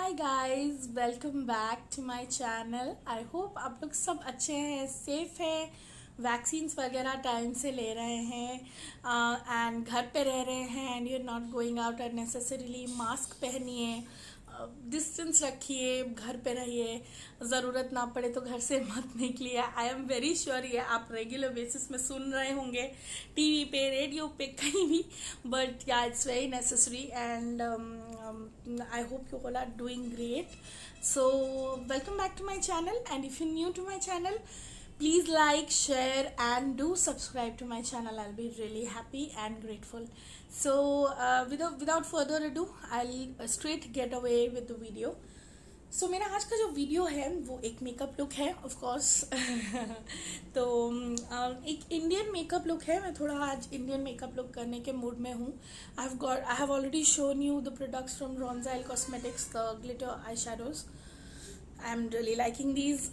Hi guys, welcome back to my channel. I hope आप लोग सब अच्छे हैं, सेफ हैं, वैक्सीन्स वगैरह टाइम से ले रहे हैं एंड घर पे रह रहे हैं and you are not going out unnecessarily. Mask पहनिए, डिस्टेंस रखिए, घर पे रहिए, ज़रूरत ना पड़े तो घर से मत निकलिए। आई एम वेरी श्योर ये आप रेगुलर बेसिस में सुन रहे होंगे, टीवी पे, रेडियो पे, कहीं भी, बट या it's very necessary and I hope you all are doing great. So welcome back to my channel, and if you're new to my channel, please like, share and do subscribe to my channel. I'll be really happy and grateful. So without further ado, I'll straight get away with the video. सो मेरा आज का जो video है वो एक makeup look है, of course. तो एक इंडियन मेकअप लुक है। मैं थोड़ा आज इंडियन मेकअप लुक करने के मूड में हूँ। I have already shown you the products from Ronzile cosmetics, the glitter eye shadows. I'm really liking these.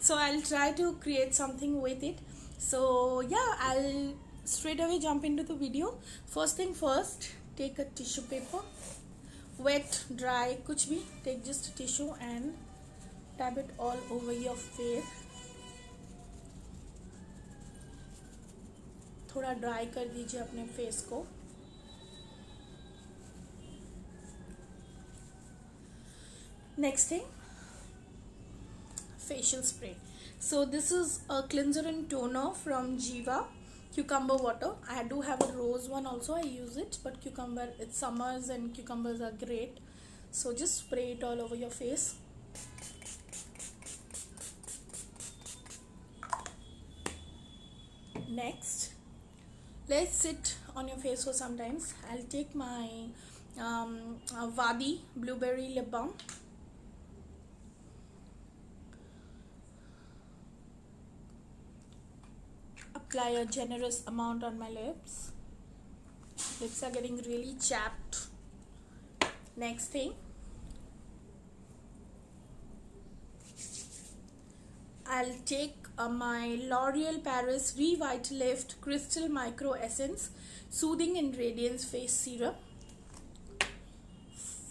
So I'll try to create something with it. So yeah, I'll straight away jump into the video. First thing first, take a tissue paper, wet, dry, कुछ भी, take just a tissue and tap it all over your face. थोड़ा dry कर दीजिए अपने face को. Next thing, facial spray. So this is a cleanser and toner from Jiva, cucumber water. I do have a rose one also, I use it, but cucumber, it's summers and cucumbers are great. So just spray it all over your face. Next, let's sit on your face for some time. I'll take my Wadi blueberry lip balm. Apply a generous amount on my lips. Lips are getting really chapped. Next thing, I'll take my L'Oreal Paris Revitalift Crystal Micro Essence Soothing and Radiance Face Serum.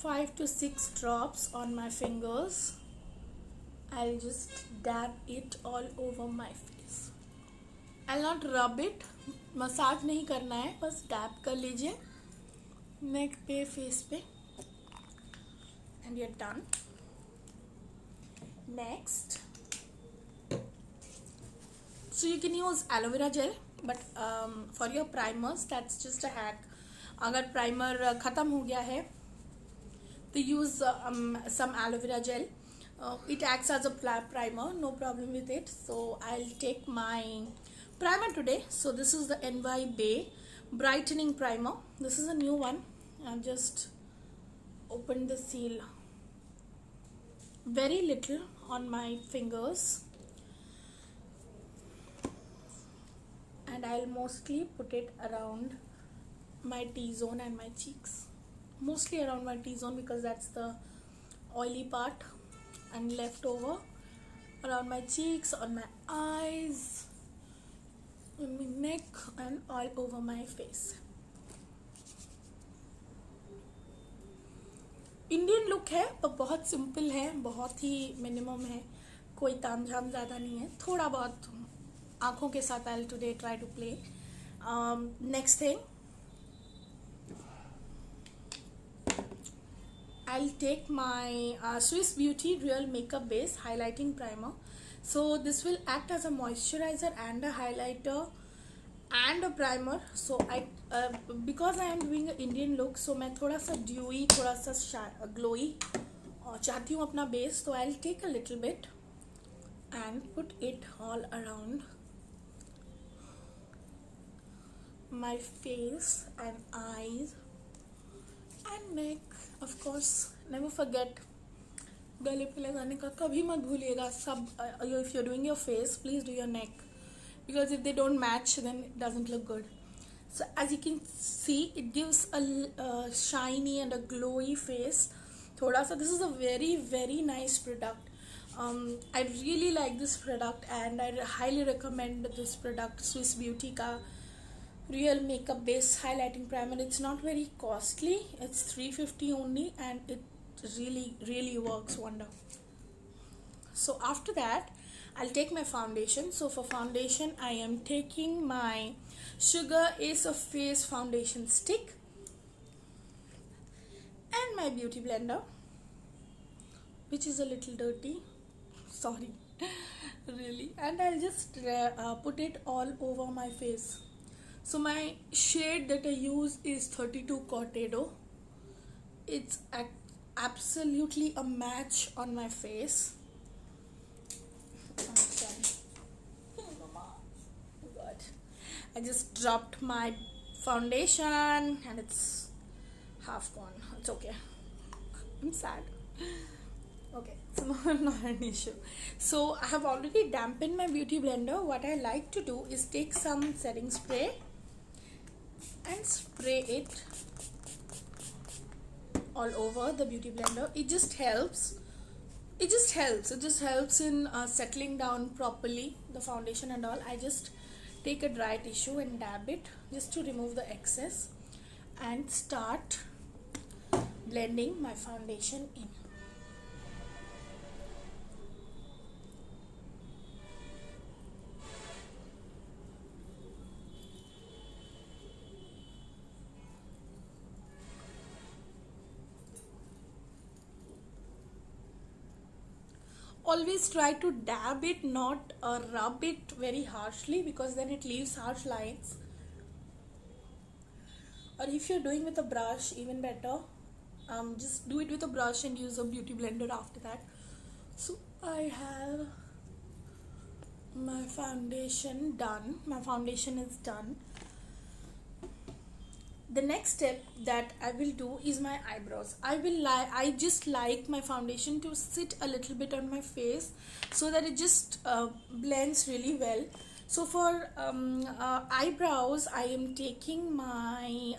5 to 6 drops on my fingers. I'll just dab it all over my face. I'll not rub it, massage नहीं करना है, बस dab कर लीजिए नेक पे, face पे, and you're done. Next, so you can use aloe vera gel, but for your primers, that's just a hack. अगर primer ख़त्म हो गया है तो use some aloe vera gel. It acts as a primer, no problem with it. So I'll take my primer today. So this is the NY Bay brightening primer. This is a new one. I've just opened the seal. Very little on my fingers, and I'll mostly put it around my T-zone and my cheeks. Mostly around my T-zone because that's the oily part, and left over around my cheeks, on my eyes, on my neck and all over my face. Indian look है पर बहुत simple है, बहुत ही minimum है, कोई तामझाम ज़्यादा नहीं है, थोड़ा बहुत आँखों के साथ I'll today try to play. Next thing, I'll take my Swiss Beauty Real Makeup Base Highlighting Primer. So this will act as a moisturizer and a highlighter and a primer. So because I am doing an Indian look, so मैं थोड़ा सा dewy, थोड़ा सा glowy चाहती हूँ अपना base. So I'll take a little bit and put it all around my face and eyes and neck. Of course, never forget गले पे लगाने का कभी मत भूलिएगा. सब if you're doing your face, please do your neck, because if they don't match then it doesn't look good. So as you can see, it gives a shiny and a glowy face. थोड़ा सा, this is a very very nice product. I really like this product and I highly recommend this product, Swiss Beauty का Real Makeup Base Highlighting Primer. It's not very costly, it's $350 only, and it really works wonder. So after that, I'll take my foundation. So for foundation, I am taking my Sugar Ace of Face foundation stick and my beauty blender, which is a little dirty, sorry, really. And I'll just put it all over my face. So my shade that I use is 32 Cortado. It's absolutely a match on my face. God, I just dropped my foundation and it's half gone. It's okay. I'm sad. Okay, it's not an issue. So I have already dampened my beauty blender. What I like to do is take some setting spray and spray it all over the beauty blender. It just helps in settling down properly the foundation and all. I just take a dry tissue and dab it just to remove the excess and start blending my foundation in. Always try to dab it, not rub it very harshly, because then it leaves harsh lines. Or if you're doing with a brush, even better. Just do it with a brush and use a beauty blender after that. So I have my foundation done. My foundation is done. The next step that I will do is my eyebrows. I just like my foundation to sit a little bit on my face so that it just blends really well. So for eyebrows, I am taking my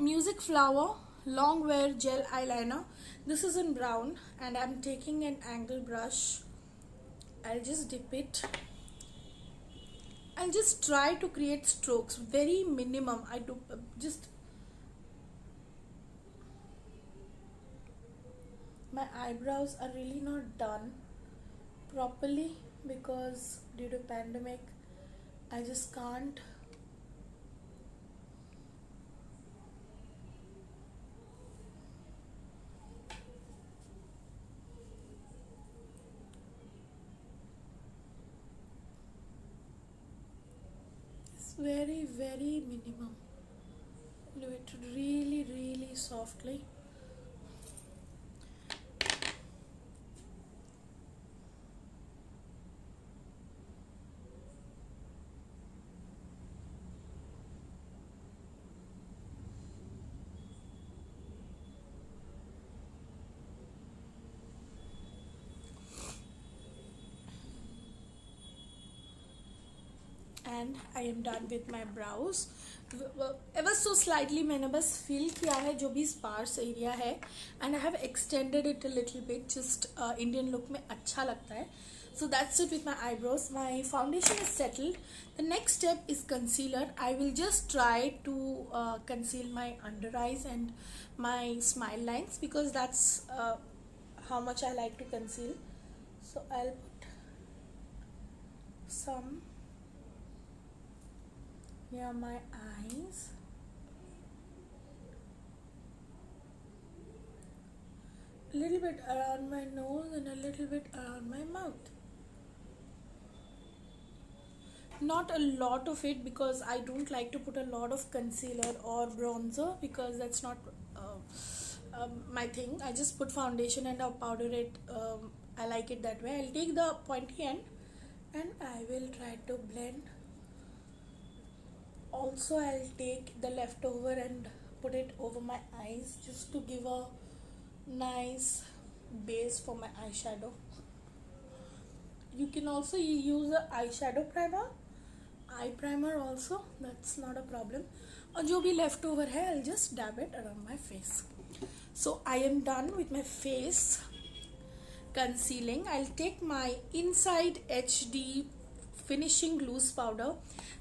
Music Flower Long Wear Gel Eyeliner. This is in brown, and I'm taking an angle brush. I'll just dip it. I'll just try to create strokes, very minimum. I do just my eyebrows are really not done properly because due to pandemic I just can't. Very minimum. Do it really softly. And I am done with my brows. Ever so slightly मैंने बस fill किया है जो भी sparse area है, and I have extended it a little bit, just Indian look में अच्छा लगता है. So that's it with my eyebrows. My foundation is settled. The next step is concealer. I will just try to conceal my under eyes and my smile lines because that's how much I like to conceal. So I'll put some near my eyes, a little bit around my nose and a little bit around my mouth. Not a lot of it because I don't like to put a lot of concealer or bronzer because that's not my thing. I just put foundation and I'll powder it. I like it that way. I'll take the pointy end and I will try to blend. Also, I'll take the leftover and put it over my eyes just to give a nice base for my eyeshadow. You can also use a eyeshadow primer, eye primer also, that's not a problem. और जो भी leftover है, I'll just dab it around my face. So I am done with my face concealing. I'll take my Inside HD finishing loose powder.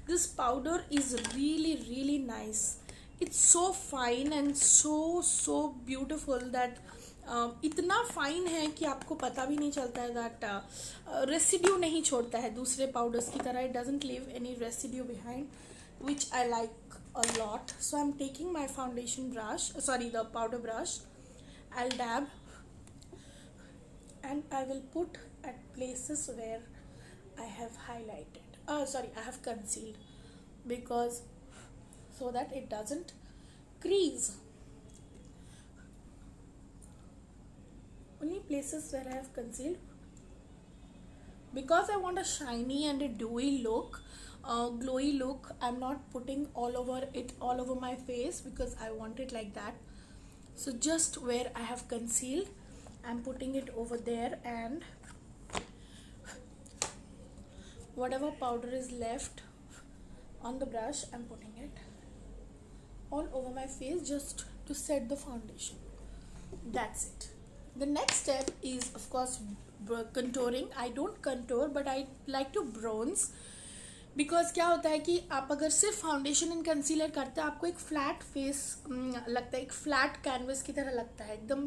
This powder is really nice. it's so fine and so beautiful that इतना fine है कि आपको पता भी नहीं चलता है that residue नहीं छोड़ता है दूसरे पाउडर्स की तरह. It doesn't leave any residue behind, which I like a lot. So I'm taking my foundation brush, sorry, the powder brush. I'll dab and I will put at places where I have highlighted. I have concealed, because so that it doesn't crease. Only places where I have concealed, because I want a shiny and a dewy look, glowy look. I'm not putting all over my face, because I want it like that. So just where I have concealed, I'm putting it over there, and whatever powder is left on the brush, I'm putting it all over my face just to set the foundation. That's it. The next step is, of course, contouring. I don't contour, but I like to bronze, because क्या होता है कि आप अगर सिर्फ foundation and concealer करते हैं, आपको एक फ्लैट फेस लगता है, एक फ्लैट कैनवस की तरह लगता है एकदम.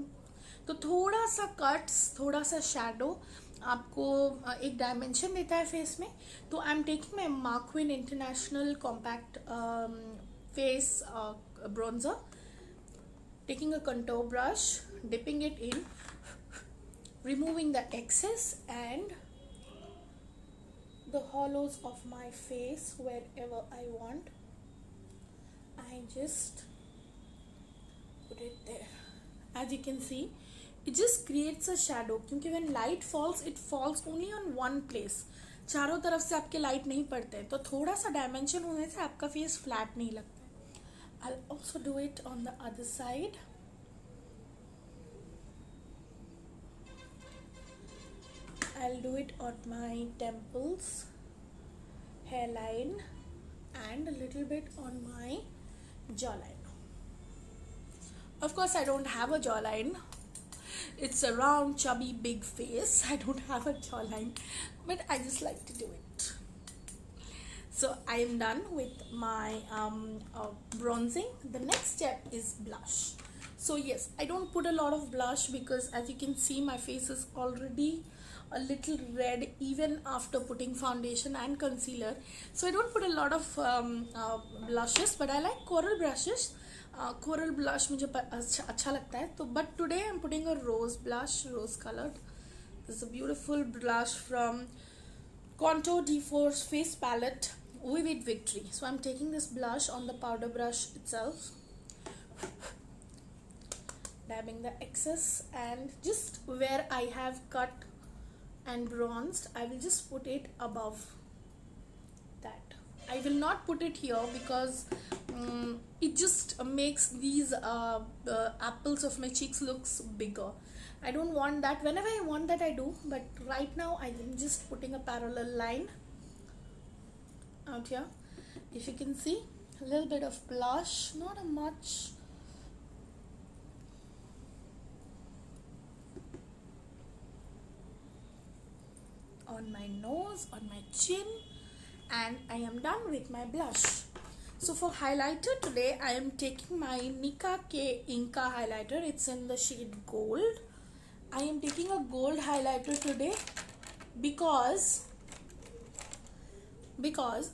तो थोड़ा सा कट्स, थोड़ा सा शैडो आपको एक डायमेंशन देता है फेस में. तो I am taking my Markwins international compact face bronzer, taking a contour brush, dipping it in, removing the excess and the hollows of my face wherever I want. I just put it there. As you can see, it just creates a shadow, क्योंकि when light falls, it falls only on one place. चारों तरफ से आपके light नहीं पड़ते हैं, तो थोड़ा सा डायमेंशन होने से आपका फेस फ्लैट नहीं लगता. I'll also do it on the other side. I'll do it on my temples, hairline, and a little bit on my jawline. Of course, I don't have a jawline. It's a round, chubby, big face. I don't have a jawline, but I just like to do it. So I am done with my bronzing. The next step is blush. So yes, I don't put a lot of blush, because as you can see, my face is already a little red even after putting foundation and concealer. So I don't put a lot of blushes, but I like coral brushes. Coral blush मुझे अच्छा लगता है. तो but today I'm putting a rose blush, rose colored. This is a beautiful blush from Contour D4's face palette, Vivid Victory. So I'm taking this blush on the powder brush itself, dabbing the excess, and just where I have cut and bronzed, I will just put it above that. I will not put it here, because it just makes these apples of my cheeks looks bigger. I don't want that. Whenever I want that, I do, but right now I am just putting a parallel line out here. If you can see, a little bit of blush, not a much. On my nose, on my chin, and I am done with my blush. So for highlighter today, I am taking my Nicka K Inca highlighter. It's in the shade gold. I am taking a gold highlighter today because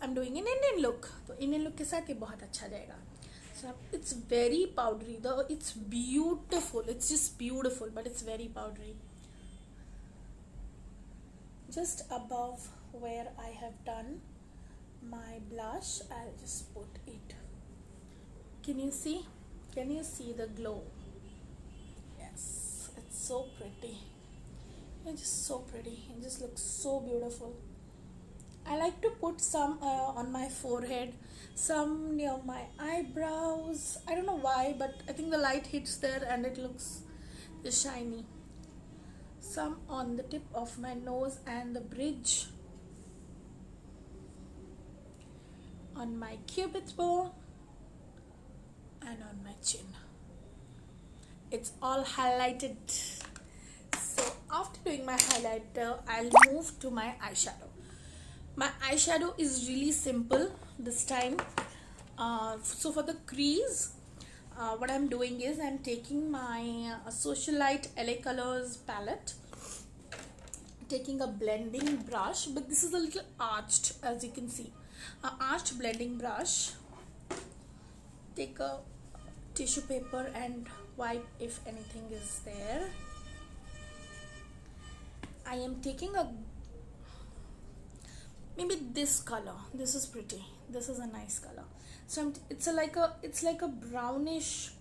I'm doing an Indian look. तो Indian look के साथ ये बहुत अच्छा जाएगा. So it's very powdery, though it's beautiful. It's just beautiful, but it's very powdery. Just above where I have done my blush, I'll just put it. Can you see? Can you see the glow? Yes, it's so pretty. It's just so pretty. It just looks so beautiful. I like to put some on my forehead, some near my eyebrows. I don't know why, but I think the light hits there and it looks just shiny. Some on the tip of my nose and the bridge, on my cupid's bow, and on my chin. It's all highlighted. So after doing my highlighter, I'll move to my eyeshadow. My eyeshadow is really simple this time. So for the crease, what I'm doing is I'm taking my Socialite LA Colors palette, taking a blending brush, but this is a little arched, as you can see, a arched blending brush. Take a tissue paper and wipe if anything is there. I am taking a, maybe this color. This is pretty. This is a nice color. So it's like a brownish,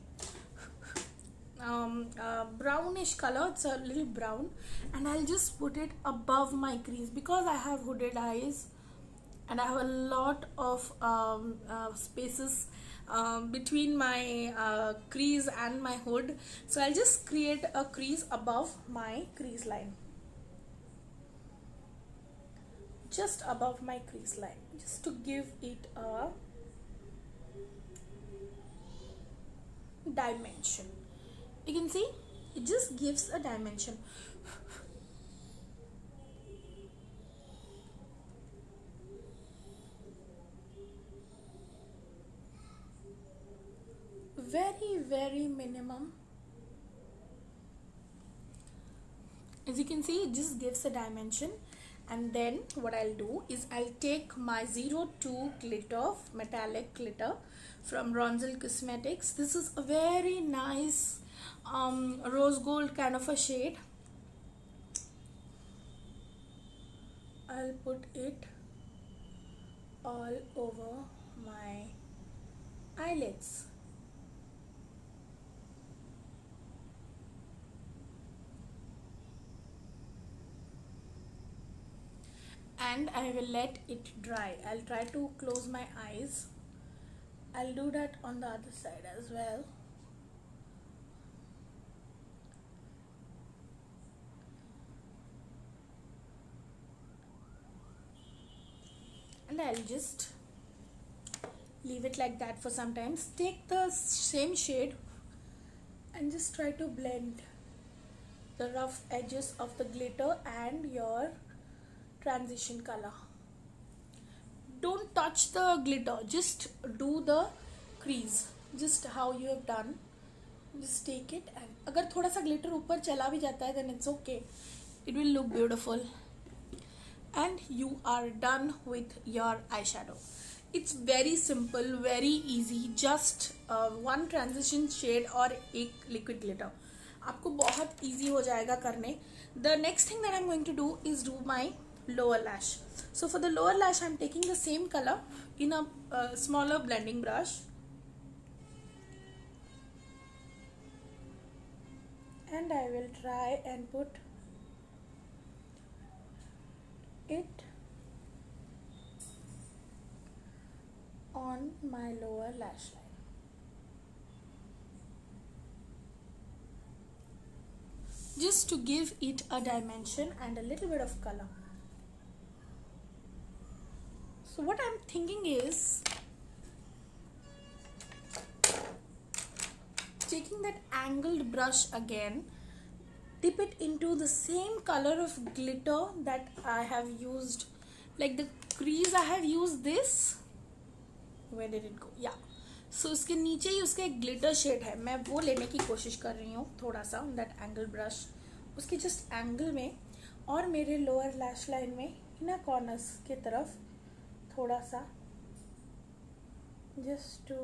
brownish color. It's a little brown, and I'll just put it above my crease because I have hooded eyes and I have a lot of spaces between my crease and my hood. So I'll just create a crease above my crease line, just above my crease line, just to give it a dimension. You can see it just gives a dimension. Very minimum. As you can see, it just gives a dimension. And then what I'll do is I'll take my 02 glitter, metallic glitter from Ronzel Cosmetics. This is a very nice rose gold kind of a shade. I'll put it all over my eyelids. And I will let it dry. I'll try to close my eyes. I'll do that on the other side as well. And I'll just leave it like that for some time. Take the same shade and just try to blend the rough edges of the glitter and your transition color. Don't touch the glitter, just do the crease, just how you have done. Just take it, and अगर थोड़ा सा glitter ऊपर चला भी जाता है then it's okay, it will look beautiful. And you are done with your eyeshadow. It's very simple, very easy, just one transition shade और एक liquid glitter. आपको बहुत easy हो जाएगा करने. The next thing that I'm going to do is do my lower lash. So for the lower lash, I'm taking the same color in a smaller blending brush, and I will try and put it on my lower lash line. Just to give it a dimension and a little bit of color. So what I'm thinking is taking that angled brush again, dip it into the same color of glitter that I have used, like the crease I have used this. Where did it go? Yeah. So उसके नीचे ही उसका एक glitter shade है, मैं वो लेने की कोशिश कर रही हूँ थोड़ा सा that angle brush, उसके just angle में और मेरे lower lash line में inner corners की तरफ थोड़ा सा, just to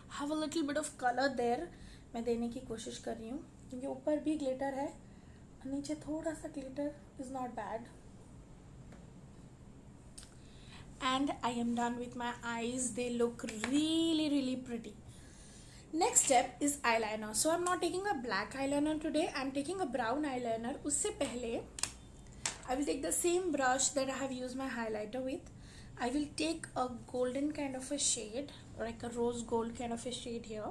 have a little bit of color there. मैं देने की कोशिश कर रही हूँ क्योंकि ऊपर भी glitter है और नीचे थोड़ा सा glitter is not bad. And I am done with my eyes. They look really pretty. Next step is eyeliner. So I'm not taking a black eyeliner today. I'm taking a brown eyeliner. उससे पहले I will take the same brush that I have used my highlighter with. I will take a golden kind of a shade, like a rose gold kind of a shade here,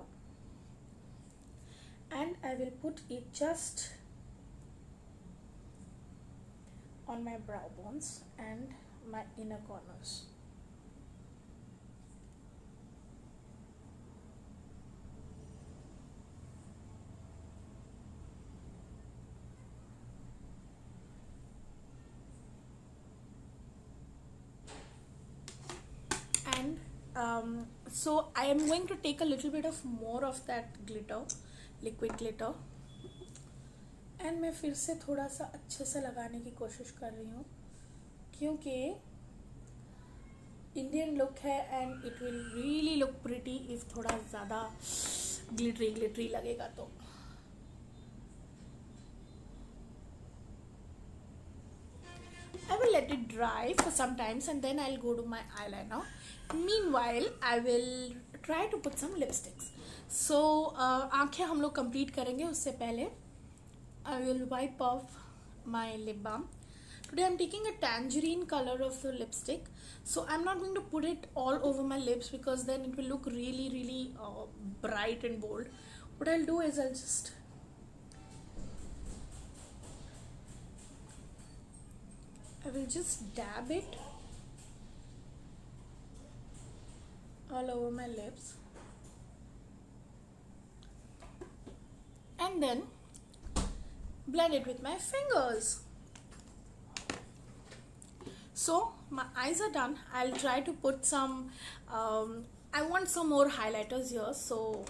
and I will put it just on my brow bones and my inner corners. So I am going to take a little bit of more of that glitter, liquid glitter, and मैं फिर से थोड़ा सा अच्छे से लगाने की कोशिश कर रही हूँ क्योंकि इंडियन लुक है and it will really look pretty if थोड़ा ज़्यादा ग्लिटरी ग्लिटरी लगेगा तो. I will let it dry for some times and then I'll go to my eyeliner. Meanwhile, I will try to put some lipsticks. So, आँखें हम लोग complete करेंगे उससे पहले I will wipe off my lip balm. Today I'm taking a tangerine color of the lipstick. So I'm not going to put it all over my lips because then it will look really, really bright and bold. What I'll do is I'll just I will just dab it all over my lips and then blend it with my fingers. So my eyes are done. I'll try to put some I want some more highlighters here, so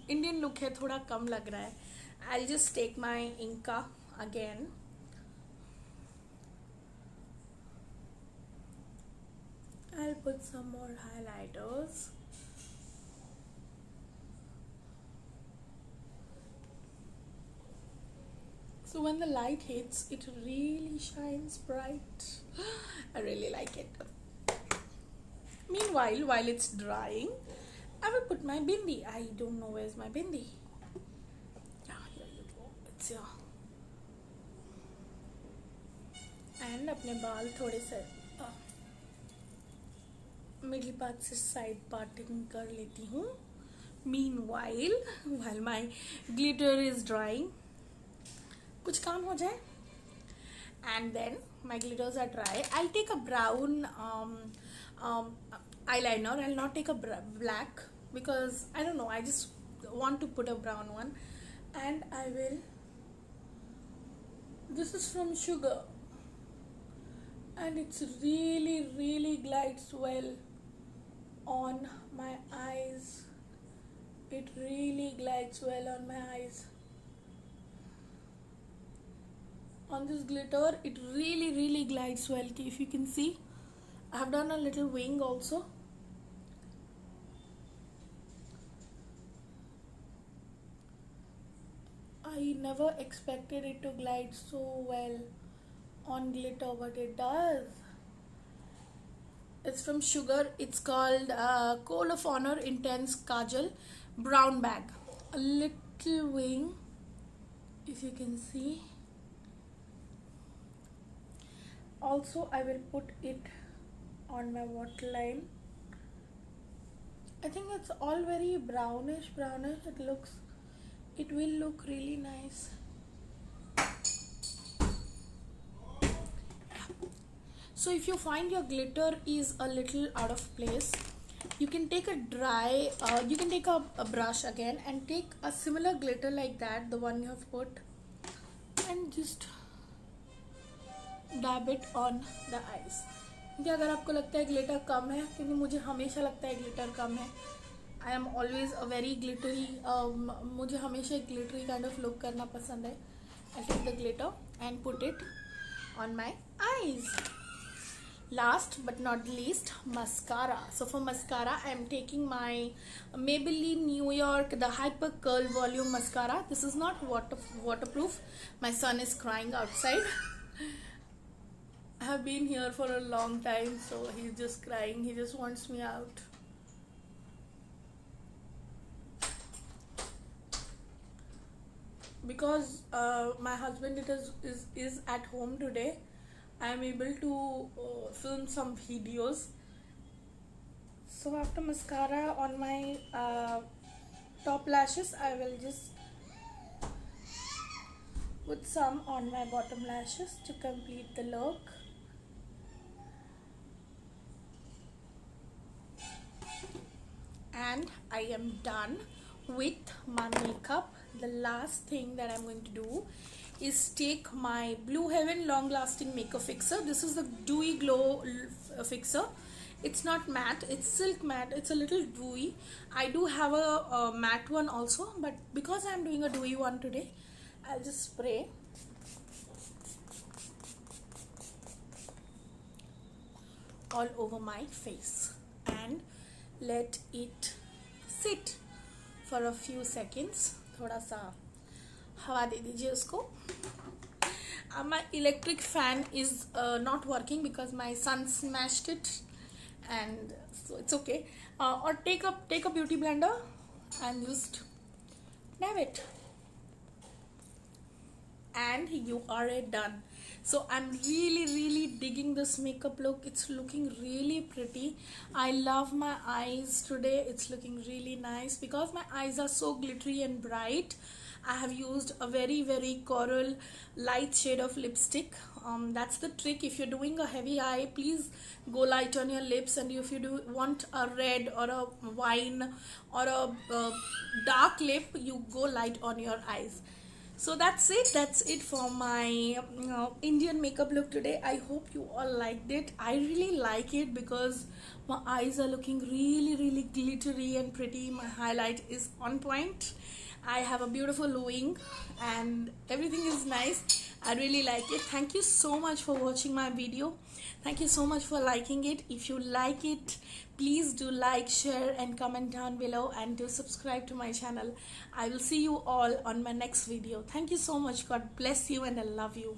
Indian look है थोड़ा कम लग रहा है. I'll just take my Inca again. I'll put some more highlighters. So when the light hits, it really shines bright. I really like it. Meanwhile, while it's drying, I will put my bindi. I don't know where's my bindi. Yeah, here you go. It's here. And अपने बाल थोड़े से middle part से side parting कर लेती हूँ. Meanwhile, while my glitter is drying, कुछ काम हो जाए. And then my glitters are dry. I'll take a brown eyeliner. I'll not take a black because I don't know, I just want to put a brown one. And I will, this is from Sugar and it's really, really glides well on my eyes. It really glides well on my eyes. On this glitter, it really, really glides well. If you can see, I have done a little wing also. I never expected it to glide so well on glitter, but it does. It's from Sugar. It's called Code of Honor Intense Kajal Brown Bag. A little wing, if you can see. Also, I will put it on my waterline. I think it's all very brownish. It will look really nice. So if you find your glitter is a little out of place, you can take a brush again and take a similar glitter like that, the one you have put, and just dab it on the eyes. क्योंकि अगर आपको लगता है glitter कम है, क्योंकि मुझे हमेशा लगता है ग्लिटर कम है, I am always a very glittery, मुझे हमेशा एक ग्लिटरी काइंड ऑफ लुक करना पसंद है. I take the glitter and put it on my eyes. Last but not least, mascara. So for mascara, I am taking my Maybelline New York, the Hyper Curl Volume Mascara. This is not waterproof. My son is crying outside. I have been here for a long time, so he's just crying. He just wants me out. Because my husband is at home today, I am able to film some videos. So after mascara on my top lashes, I will just put some on my bottom lashes to complete the look. And I am done with my makeup. The last thing that I'm going to do is take my Blue Heaven Long Lasting Makeup Fixer. This is the Dewy Glow Fixer, It's not matte, it's silk matte. It's a little dewy. I do have a matte one also, but because I'm doing a dewy one today, I'll just spray. All over my face and let it sit for a few seconds. थोड़ा सा हवा दे दीजिए उसको. My electric fan is not working because my son smashed it, and so it's okay. Or take a beauty blender and just dab it, and you are done. So I'm really digging this makeup look. It's looking really pretty. I love my eyes today. It's looking really nice because my eyes are so glittery and bright. I have used a very coral light shade of lipstick. That's the trick. If you're doing a heavy eye, please go light on your lips, and if you do want a red or a wine or a dark lip, you go light on your eyes. So that's it for my Indian makeup look today. I hope you all liked it. I really like it because my eyes are looking really glittery and pretty. My highlight is on point. I have a beautiful wing and everything is nice. I really like it. Thank you so much for watching my video. Thank you so much for liking it. If you like it, please do like, share and comment down below, and do subscribe to my channel. I will see you all on my next video. Thank you so much. God bless you, and I love you.